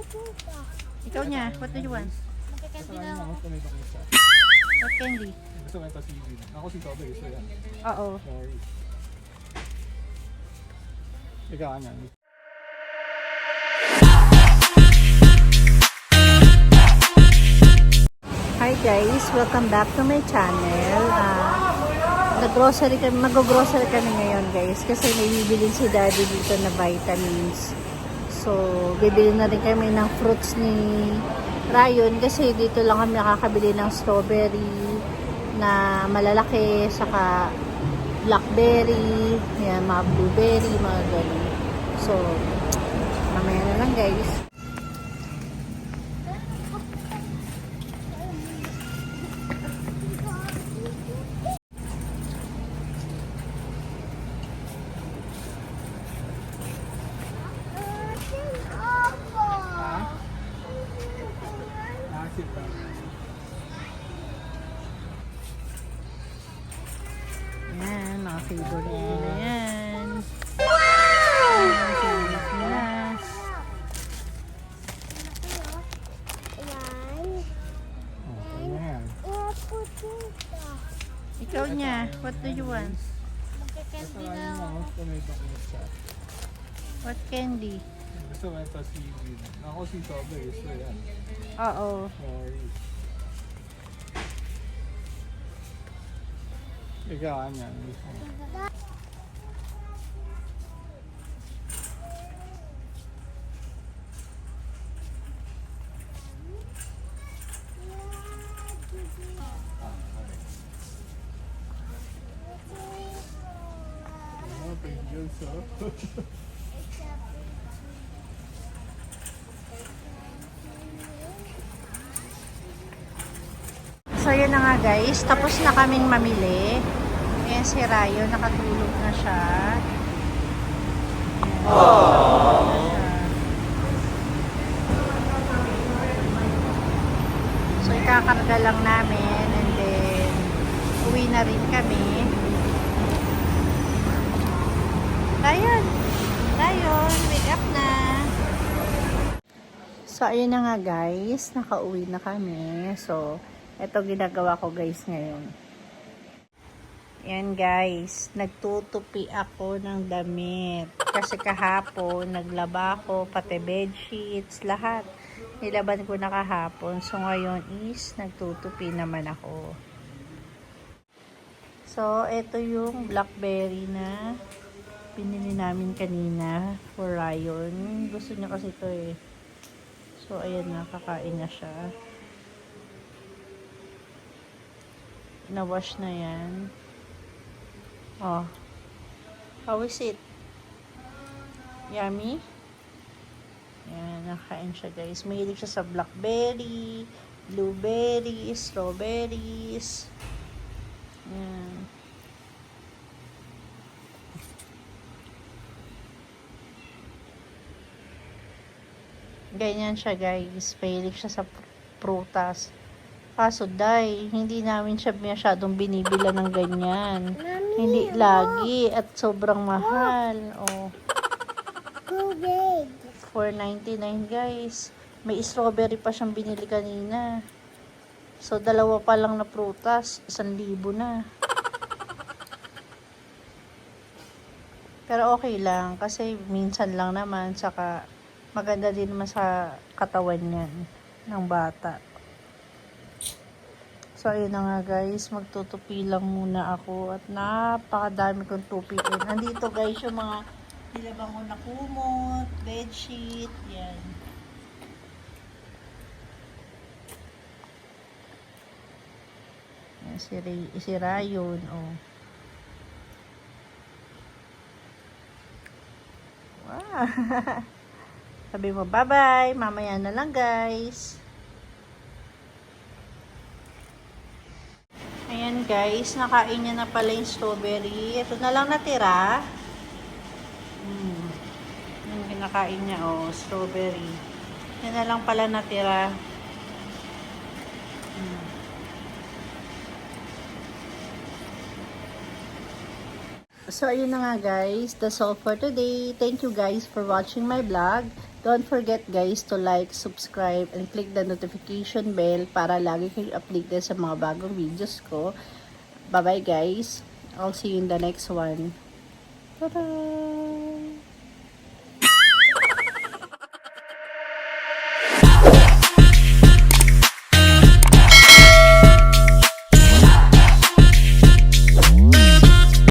Ikaw niya, what do you want? Magka-candy na ako. What candy? Gusto ko yung pasigid. Ako si Tobe, gusto yan. Oo. Sorry. Ikaw, ano? Hi guys, welcome back to my channel. Nag-grocery kami, mag-grocery kami ngayon guys kasi may bibili si daddy dito na vitamins. So, bibili na rin kami ng fruits ni Ryan kasi dito lang kami nakakabili ng strawberry na malalaki, saka blackberry, yan, mga blueberry, mga ganun. So, mamaya na lang guys. Sit down. Yan, mga favorite nila yan. Wow! Mga favorite nila. Okay na yan. Ikaw niya, what do you want? Magka-candy Gusto ko na yung ako. tomato ketchup. What candy? Gusto ko yung pasigid. Ako si Tobe, gusto yan. Oo. Sorry. Ikaw, ano? Gusto mo? Oh, Pringles, oh. So, yun na nga guys. Tapos na kaming mamili. Ayan si Rayo, nakatulog na siya. So, ikakarga lang namin and then uwi na rin kami. Rayon! Rayon! Wake up na! So, ayun na nga guys. Nakauwi na kami. So, ito ginagawa ko guys ngayon. Yan guys. Nagtutupi ako ng damit. Kasi kahapon, naglaba ko, pati bedsheets, lahat. Nilaban ko na kahapon. So, ngayon is nagtutupi naman ako. So, ito yung blackberry na pinili namin kanina for Ryan. Gusto niya kasi ito eh. So, ayan na. Kakain na siya. Na-wash na yan. Oh. How is it? Yummy? Yan, nakain siya guys. Mahilig siya sa blackberry, blueberries, strawberries. Yan. Ganyan siya guys. Mahilig siya sa prutas. Kaso dahil hindi namin siya masyadong binibila ng ganyan. Mami, Hindi lagi at sobrang mahal. Oh, Tubig. $4.99 guys. May strawberry pa siyang binili kanina. So, dalawa pa lang na prutas. 1,000 na. Pero okay lang. Kasi minsan lang naman. Saka maganda din naman sa katawan niyan ng bata. So, ayun na nga guys, magtutupi lang muna ako at napakadami kong tupiin. Nandito guys yung mga nilabang ko na kumot, bedsheet, yan. Yan si Rayon, oh. Wow! Sabi mo, bye-bye, mamaya na lang guys. Ayan guys, nakain niya na pala yung strawberry. Ito na lang natira. Yung kinakain niya, oh, strawberry. Yan na lang pala natira. So, ayun na nga guys. That's all for today. Thank you guys for watching my vlog. Don't forget guys to like, subscribe, and click the notification bell para lagi kayo updated sa mga bagong videos ko. Bye-bye guys. I'll see you in the next one. Bye-bye!